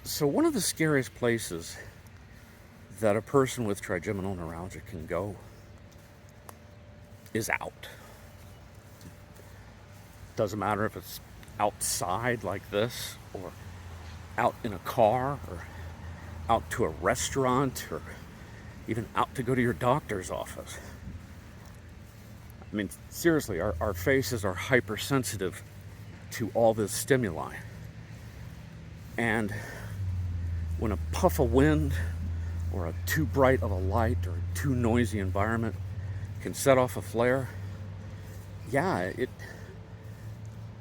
So one of the scariest places that a person with trigeminal neuralgia can go is out. Doesn't matter if it's outside like this, or out in a car, or out to a restaurant, or even out to go to your doctor's office. I mean, seriously, our faces are hypersensitive to all this stimuli. And when a puff of wind or a too bright of a light or a too noisy environment can set off a flare, yeah,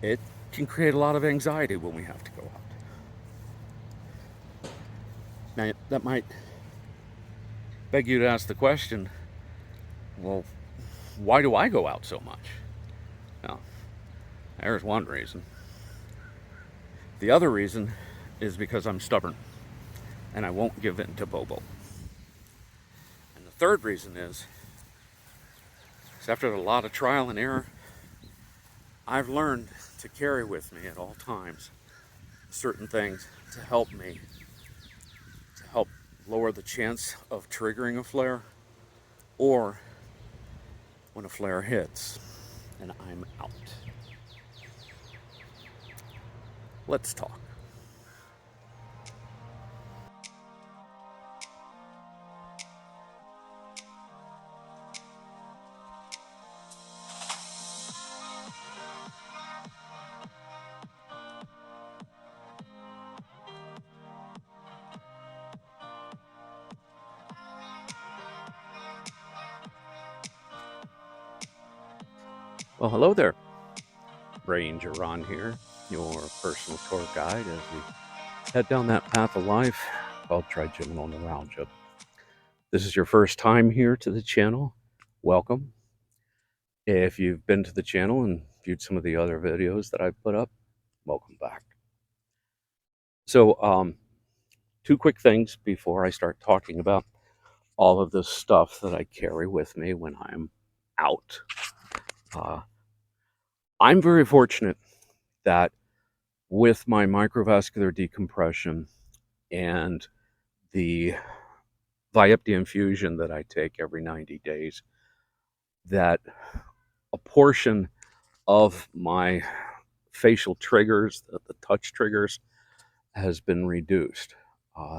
it can create a lot of anxiety when we have to go out. Now, that might beg you to ask the question, well, why do I go out so much? Now, there's one reason. The other reason is because I'm stubborn and I won't give in to BoBo. And the third reason is after a lot of trial and error, I've learned to carry with me at all times certain things to help lower the chance of triggering a flare, or when a flare hits and I'm out. Let's talk. Well, hello there. Brainger Ron here, your personal tour guide as we head down that path of life called trigeminal neuralgia. This is your first time here to the channel. Welcome. If you've been to the channel and viewed some of the other videos that I've put up, welcome back. So, two quick things before I start talking about all of this stuff that I carry with me when I'm out. I'm very fortunate that with my microvascular decompression and the Vyepti infusion that I take every 90 days, that a portion of my facial triggers, the touch triggers, has been reduced.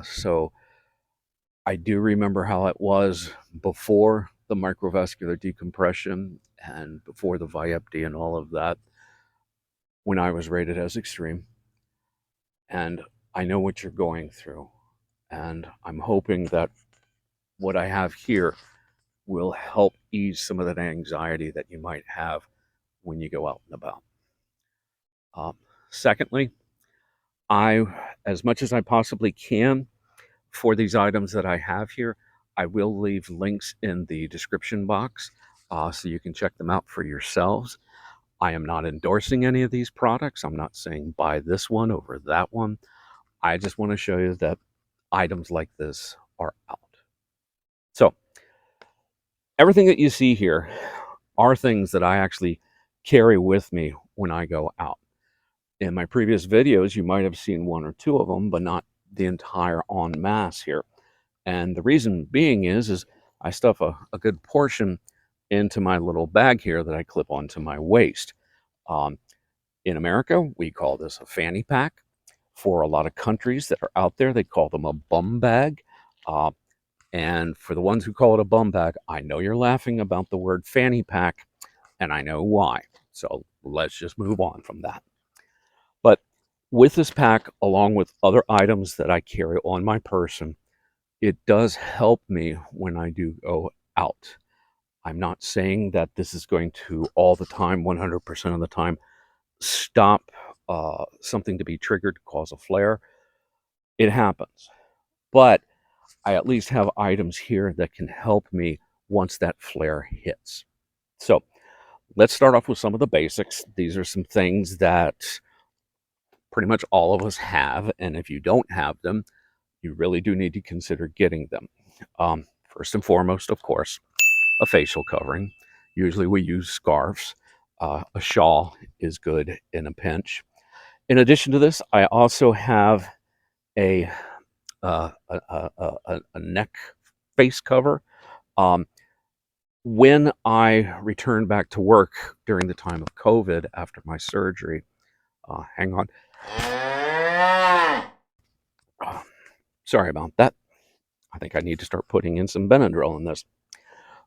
So I do remember how it was before the microvascular decompression and before the Vyepti and all of that, when I was rated as extreme. And I know what you're going through. And I'm hoping that what I have here will help ease some of that anxiety that you might have when you go out and about. Secondly, as much as I possibly can, for these items that I have here, I will leave links in the description box so you can check them out for yourselves. I am not endorsing any of these products. I'm not saying buy this one over that one. I just want to show you that items like this are out. So everything that you see here are things that I actually carry with me when I go out. In my previous videos, you might have seen one or two of them, but not the entire en masse here. And the reason being is I stuff a good portion into my little bag here that I clip onto my waist. In America, we call this a fanny pack. For a lot of countries that are out there, they call them a bum bag. And for the ones who call it a bum bag, I know you're laughing about the word fanny pack, and I know why. So let's just move on from that. But with this pack, along with other items that I carry on my person, it does help me when I do go out. I'm not saying that this is going to all the time, 100% of the time, stop something to be triggered to cause a flare. It happens. But I at least have items here that can help me once that flare hits. So let's start off with some of the basics. These are some things that pretty much all of us have, and if you don't have them, you really do need to consider getting them. First and foremost, of course, a facial covering. Usually we use scarves. A shawl is good in a pinch. In addition to this, I also have a a neck face cover. Um, when I returned back to work during the time of COVID after my surgery, hang on. Sorry about that. I think I need to start putting in some Benadryl in this.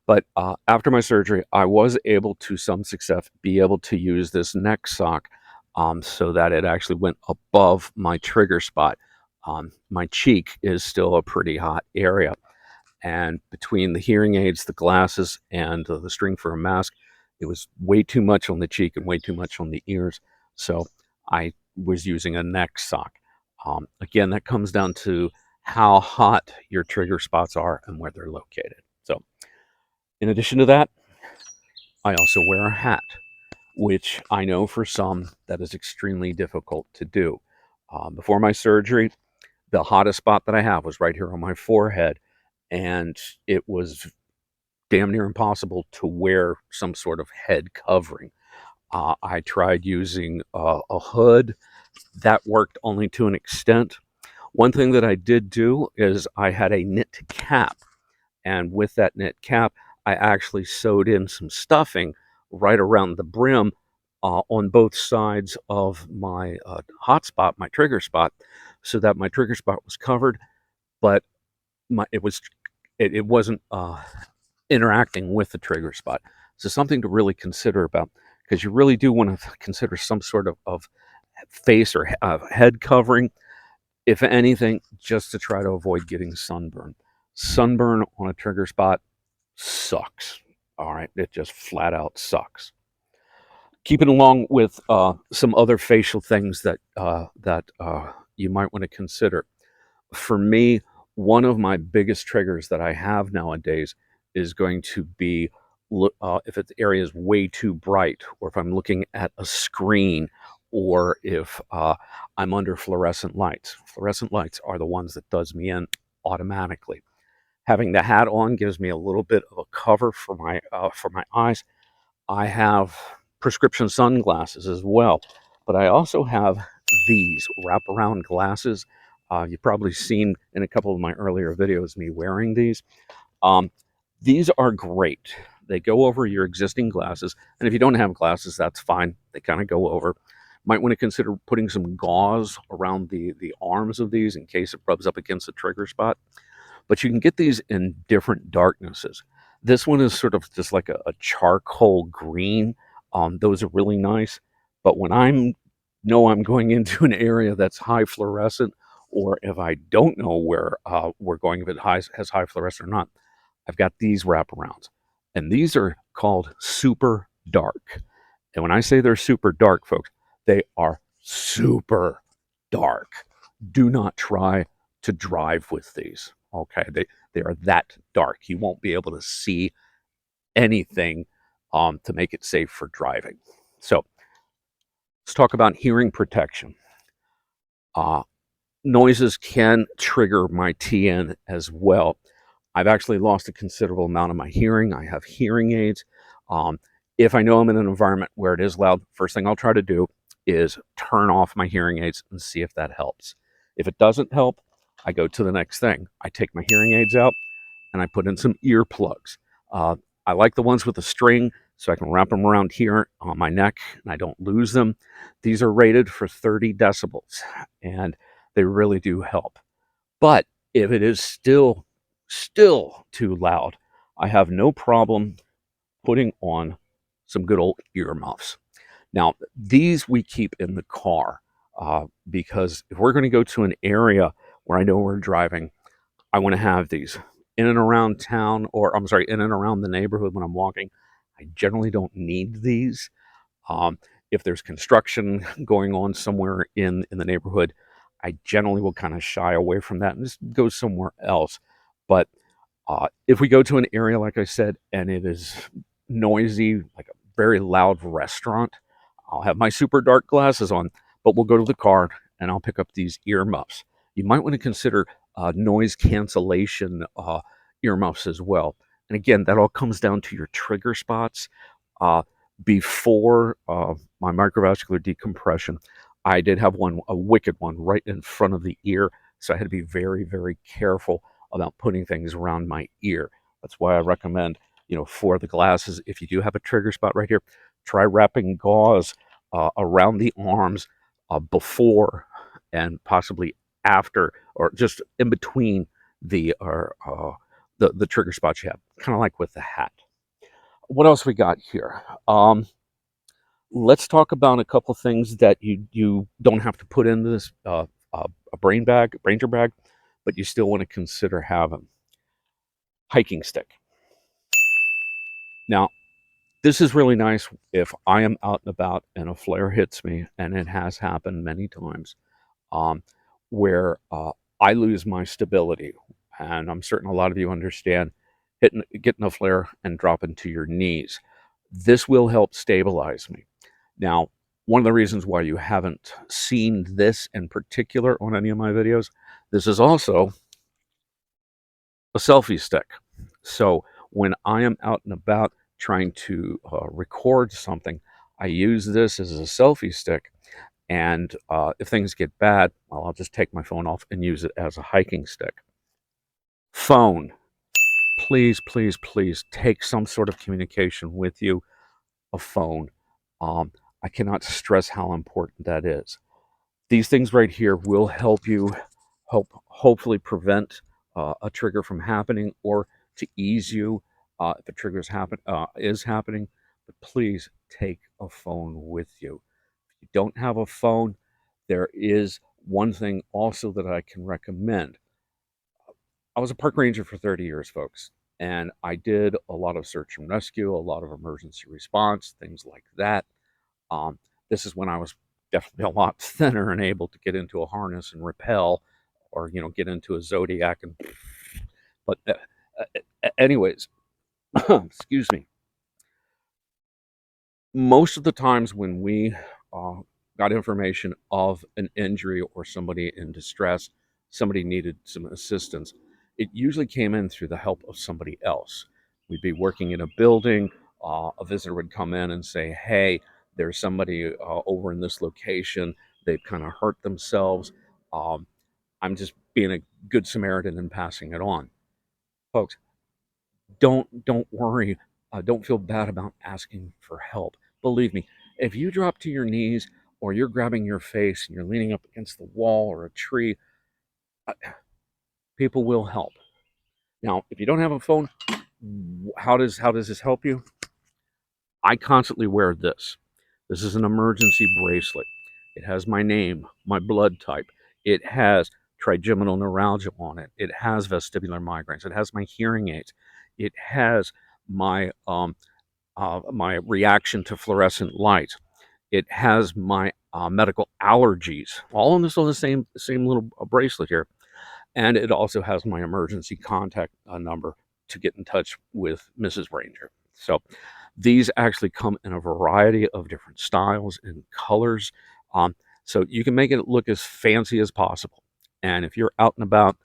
But after my surgery, I was able to some success be able to use this neck sock so that it actually went above my trigger spot. My cheek is still a pretty hot area. And between the hearing aids, the glasses, and the string for a mask, it was way too much on the cheek and way too much on the ears. So I was using a neck sock. Again, that comes down to how hot your trigger spots are and where they're located. So, in addition to that, I also wear a hat, which I know for some that is extremely difficult to do. Before my surgery, the hottest spot that I have was right here on my forehead, and it was damn near impossible to wear some sort of head covering. I tried using a hood. That worked only to an extent. One thing that I did do is I had a knit cap, and with that knit cap, I actually sewed in some stuffing right around the brim on both sides of my hot spot, my trigger spot, so that my trigger spot was covered, but it wasn't interacting with the trigger spot. So something to really consider about, because you really do want to consider some sort of face or head covering, if anything, just to try to avoid getting sunburn. Sunburn on a trigger spot sucks. All right, it just flat out sucks. Keeping along with some other facial things that you might want to consider. For me, one of my biggest triggers that I have nowadays is going to be if the area is way too bright, or if I'm looking at a screen, or if I'm under fluorescent lights. Fluorescent lights are the ones that does me in automatically. Having the hat on gives me a little bit of a cover for my eyes. I have prescription sunglasses as well, but I also have these wraparound glasses. You've probably seen in a couple of my earlier videos me wearing these. Um, these are great. They go over your existing glasses, and if you don't have glasses, that's fine. They kind of go over. Might want to consider putting some gauze around the arms of these in case it rubs up against the trigger spot. But you can get these in different darknesses. This one is sort of just like a charcoal green. Those are really nice. But when I'm going into an area that's high fluorescent, or if I don't know where we're going, if it has high fluorescent or not, I've got these wraparounds, and these are called super dark. And when I say they're super dark, folks, they are super dark. Do not try to drive with these. Okay, they are that dark. You won't be able to see anything to make it safe for driving. So let's talk about hearing protection. Uh, Noises can trigger my TN as well. I've actually lost a considerable amount of my hearing. I have hearing aids. Um, if I know I'm in an environment where it is loud, first thing I'll try to do is turn off my hearing aids and see if that helps. If it doesn't help, I go to the next thing. I take my hearing aids out and I put in some earplugs. Uh, I like the ones with a string so I can wrap them around here on my neck and I don't lose them. These are rated for 30 decibels and they really do help. But if it is still too loud, I have no problem putting on some good old ear muffs. Now, these we keep in the car because if we're going to go to an area where I know we're driving, I want to have these in and around town, or I'm sorry, in and around the neighborhood when I'm walking. I generally don't need these. If there's construction going on somewhere in the neighborhood, I generally will kind of shy away from that and just go somewhere else. But if we go to an area, like I said, and it is noisy, like a very loud restaurant, I'll have my super dark glasses on, but we'll go to the car and I'll pick up these ear muffs. You might want to consider noise cancellation earmuffs as well. And again, that all comes down to your trigger spots. Uh, Before my microvascular decompression, I did have a wicked one right in front of the ear So I had to be very, very careful about putting things around my ear. That's why I recommend, for the glasses, if you do have a trigger spot right here, try wrapping gauze around the arms before and possibly after, or just in between the trigger spots you have, kind of like with the hat. What else we got here? Let's talk about a couple things that you don't have to put in this a Brainger bag, but you still want to consider having. Hiking stick. Now, this is really nice if I am out and about and a flare hits me, and it has happened many times, um, where I lose my stability, and I'm certain a lot of you understand getting a flare and dropping to your knees. This will help stabilize me. Now, one of the reasons why you haven't seen this in particular on any of my videos, this is also a selfie stick. So when I am out and about trying to record something, I use this as a selfie stick. And if things get bad, well, I'll just take my phone off and use it as a hiking stick. Phone. Please, please, please take some sort of communication with you. A phone. I cannot stress how important that is. These things right here will help you hopefully prevent a trigger from happening, or to ease you if a trigger is happening. But please take a phone with you. If you don't have a phone, there is one thing also that I can recommend. I was a park ranger for 30 years, folks, and I did a lot of search and rescue, a lot of emergency response, things like that. This is when I was definitely a lot thinner and able to get into a harness and rappel, or get into a Zodiac. But anyways, excuse me. Most of the times when we uh, got information of an injury or somebody in distress, somebody needed some assistance, it usually came in through the help of somebody else. We'd be working in a building, a visitor would come in and say, hey, there's somebody over in this location, they've kind of hurt themselves. Um, I'm just being a good Samaritan and passing it on. Folks, don't worry. Don't feel bad about asking for help. Believe me, if you drop to your knees or you're grabbing your face and you're leaning up against the wall or a tree, uh, people will help. Now, if you don't have a phone, how does this help you? I constantly wear this. This is an emergency bracelet. It has my name, my blood type. It has trigeminal neuralgia on it. It has vestibular migraines. It has my hearing aids. It has my reaction to fluorescent light. It has my medical allergies, all in this on the same little bracelet here, and it also has my emergency contact number to get in touch with Mrs. Brainger. So these actually come in a variety of different styles and colors, so you can make it look as fancy as possible. And if you're out and about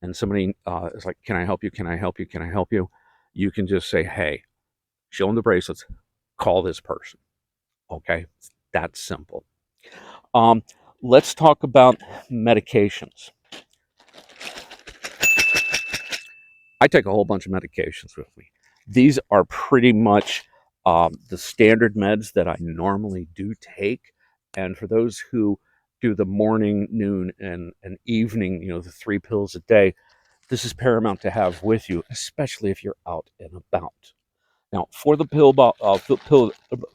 and somebody is like, "Can I help you? Can I help you? Can I help you?" You can just say, "Hey, show them the bracelets, call this person." Okay, it's that simple. Um, let's talk about medications. I take a whole bunch of medications with me. These are pretty much the standard meds that I normally do take. And for those who do the morning, noon, and evening, the 3 pills a day, this is paramount to have with you, especially if you're out and about. Now, for the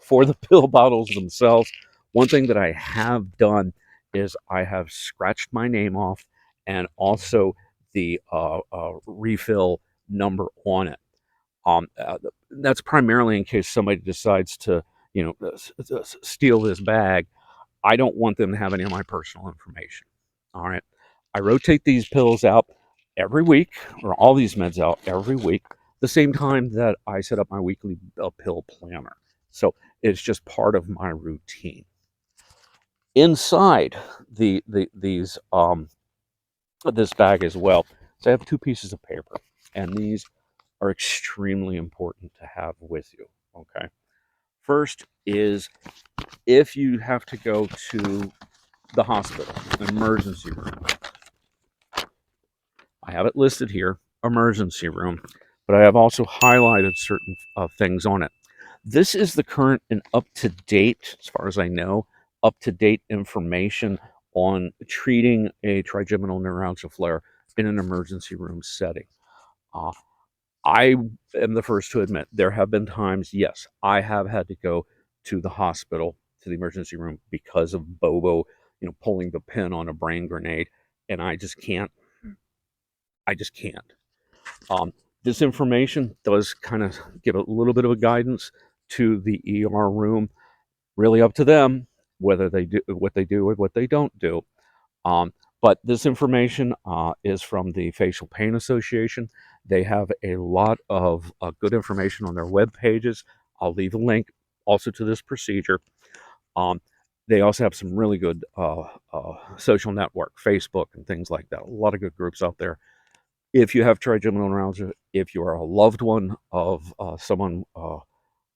for the pill bottles themselves, one thing that I have done is I have scratched my name off, and also the refill number on it. That's primarily in case somebody decides to, steal this bag. I don't want them to have any of my personal information. All right. I rotate these pills out every week, or all these meds out every week, the same time that I set up my weekly pill planner. So it's just part of my routine. Inside these this bag as well, so I have 2 pieces of paper, and these are extremely important to have with you. Okay. First is if you have to go to the hospital, emergency room, I have it listed here, emergency room, but I have also highlighted certain things on it. This is the current and up-to-date, as far as I know, up-to-date information on treating a trigeminal neuralgia flare in an emergency room setting. Uh, I am the first to admit there have been times, yes, I have had to go to the hospital, to the emergency room because of BoBo, pulling the pin on a brain grenade, and I just can't. I just can't. Um, this information does kind of give a little bit of a guidance to the ER room. Really up to them whether they do or what they don't do. Um, but this information is from the Facial Pain Association. They have a lot of good information on their web pages. I'll leave a link also to this procedure. Um, they also have some really good social network, Facebook, and things like that. A lot of good groups out there. If you have trigeminal neuralgia, if you are a loved one of someone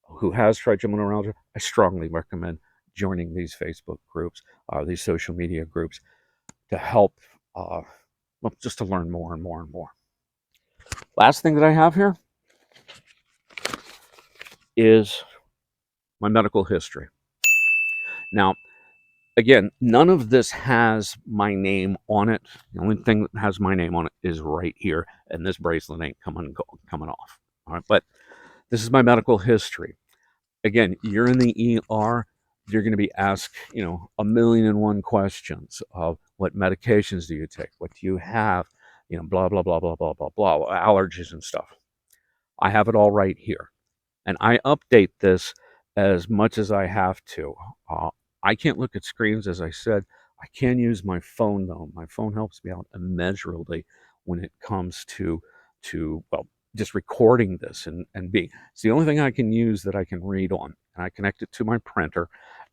who has trigeminal neuralgia, I strongly recommend joining these Facebook groups, these social media groups, to help, well, just to learn more and more and more. Last thing that I have here is my medical history. Now, again, none of this has my name on it. The only thing that has my name on it is right here, and this bracelet ain't coming off. All right, but this is my medical history. Again, you're in the ER, you're going to be asked, a million and one questions of what medications do you take? What do you have? Blah, blah, blah, blah, blah, blah, blah, allergies and stuff. I have it all right here. And I update this as much as I have to. I can't look at screens, as I said. I can use my phone, though. My phone helps me out immeasurably when it comes to well, just recording this and being. It's the only thing I can use that I can read on. And I connect it to my printer.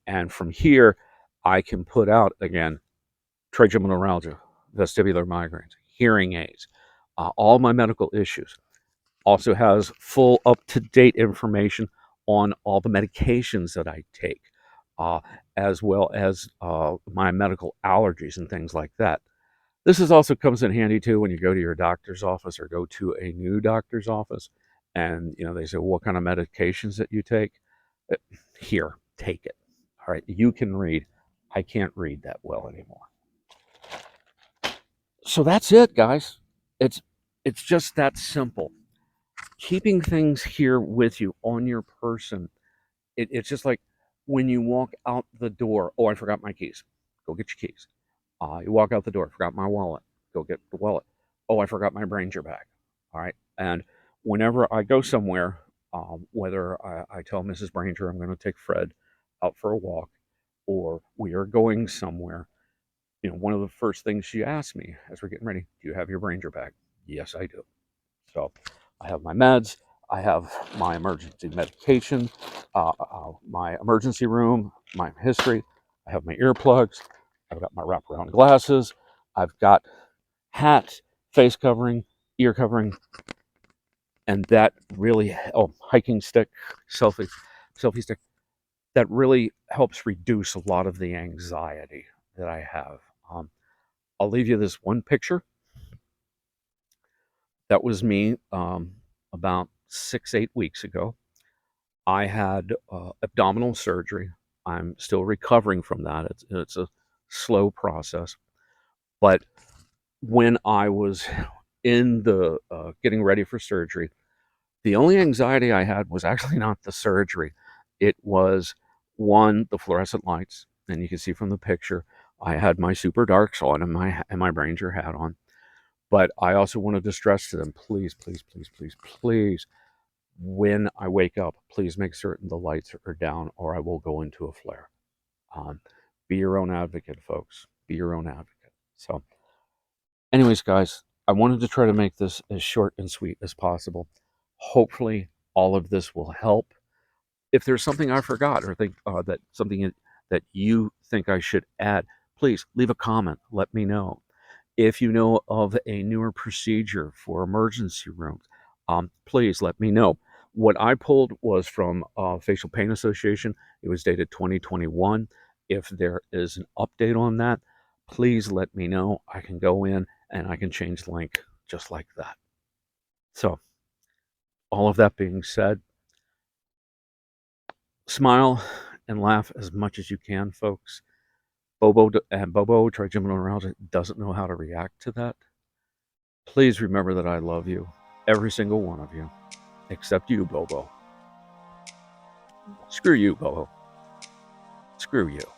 And from here, I can put out, again, trigeminal neuralgia, vestibular migraines, hearing aids, all my medical issues. Also has full up-to-date information on all the medications that I take, uh, as well as my medical allergies and things like that. This also comes in handy too when you go to your doctor's office or go to a new doctor's office, and they say, well, what kind of medications that you take? Uh, Here, take it. All right, you can read. I can't read that well anymore. So that's it, guys. It's just that simple. Keeping things here with you on your person, it's just like when you walk out the door. Oh, I forgot my keys. Go get your keys. You walk out the door. Forgot my wallet. Go get the wallet. Oh, I forgot my Brainger bag. All right. And whenever I go somewhere, whether I tell Mrs. Brainger I'm going to take Fred out for a walk, or we are going somewhere, one of the first things she asks me as we're getting ready, do you have your Brainger bag? Yes, I do. So I have my meds, I have my emergency medication, my emergency room, my history, I have my earplugs, I've got my wraparound glasses, I've got hat, face covering, ear covering, and that really, hiking stick, selfie stick, that really helps reduce a lot of the anxiety that I have. I'll leave you this one picture. That was me about 6, 8 weeks ago. I had abdominal surgery. I'm still recovering from that. It's a slow process. But when I was in the getting ready for surgery, the only anxiety I had was actually not the surgery. It was, one, the fluorescent lights, and you can see from the picture, I had my super darks on and my Brainger hat on. But I also wanted to stress to them, please, please, please, please, please, when I wake up, please make certain the lights are down or I will go into a flare. Um, be your own advocate, folks. Be your own advocate. So, anyways, guys, I wanted to try to make this as short and sweet as possible. Hopefully, all of this will help. If there's something I forgot or think that something that you think I should add, please leave a comment. Let me know. If you know of a newer procedure for emergency rooms, please let me know. What I pulled was from Facial Pain Association. It was dated 2021. If there is an update on that, please let me know. I can go in and I can change the link just like that. So, all of that being said, smile and laugh as much as you can, folks. BoBo, Trigeminal Neuralgia, doesn't know how to react to that. Please remember that I love you, every single one of you, except you, BoBo. Screw you, BoBo. Screw you.